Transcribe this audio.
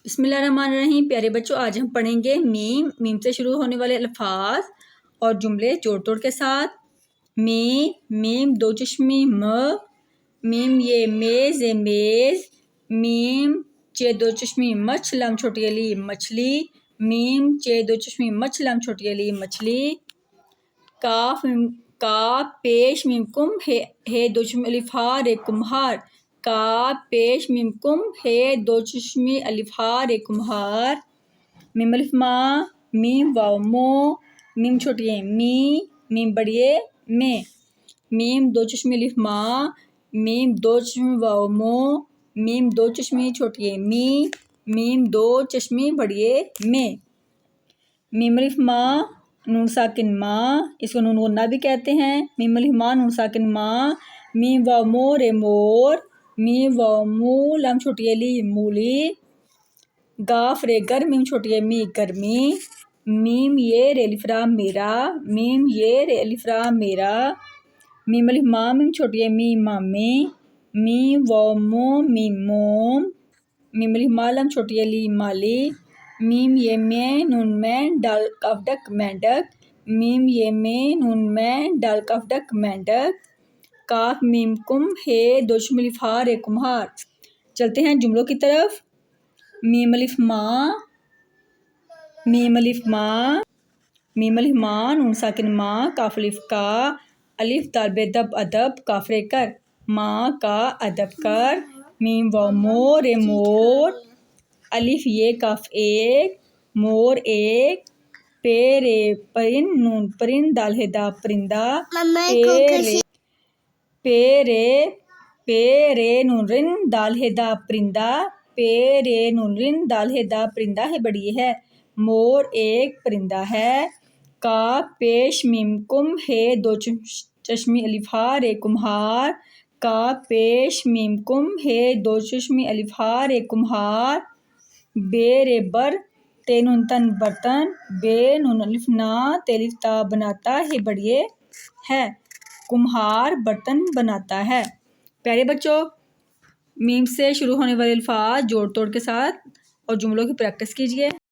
بسم اللہ الرحمن الرحیم۔ پیارے بچوں، آج ہم پڑھیں گے میم سے شروع ہونے والے الفاظ اور جملے جوڑ توڑ کے ساتھ۔ میم دو چشمی میم یہ میز میز، میم چے دو چشمی مچھ لام چھوٹی علی مچھلی، میم چے دو چشمی مچھ لام چھوٹی علی مچھلی۔ کاف پیش میم کم ہے دو چشمی الف ہا رے کمہار، کاف پیش میم کم ہے دو چشمی الف ہا رے کمہار۔ میم الف ماں، میم واو مو، میم چھوٹی ہے میم بڑی ہے میں، میم دو چشمی الف ماں، میم دو چشمی واو مو، میم دو چشمی چھوٹی ہے میم دو چشمی بڑی ہے میں۔ میم الف ماں نون ساکن ماں، اس کو نون غنہ بھی کہتے ہیں۔ میم الف ماں نون ساکن ماں، میم واو مو رے مور، میم واو مو لام چھوٹی ہے لی مولی۔ گاف رے گر میم چھوٹی ہے می گرمی، میم یہ رے الف را میرا، میم یہ رے الف را میرا۔ میم الف ماں میم چھوٹی ہے می مامی، میم واو مو می موم، میم الف ماں لام چھوٹی ہے لی مالی۔ میم یہ میں نون میں ڈال کاف ڈک مینڈک، میم یہ میں نون میں ڈال کاف ڈک مینڈک۔ کاف میم کم ہے دو چشمی الف ہا رے کمہار۔ چلتے ہیں جملوں کی طرف۔ میم الف ماں، میم الف ماں، میم الف ماں نون ساکن ماں، کاف الف کا، الف دال بے دب ادب کاف رے کر، ماں کا ادب کر۔ میم واو مو رے مور، الف یہ کاف ایک، مور ایک۔ پے رے پرند نون پرند دال ہے دا پرندہ، پے رے نون رن دال ہے دا پرندہ، پے رے نون رن دال ہے دا پرندہ ہے بڑی ہے، مور ایک پرندہ ہے۔ کاف پیش میم کم ہے دو چشمی الف ہا رے کمہار، کاف پیش میم کم ہے دو چشمی الف ہا رے کمہار۔ بے رے بر تے نون تن برتن، بے نون الف نا تے الف تا بناتا ہے بڑی ہے، کمہار برتن بناتا ہے۔ پیارے بچوں، میم سے شروع ہونے والے الفاظ جوڑ توڑ کے ساتھ اور جملوں کی پریکٹس کیجیے۔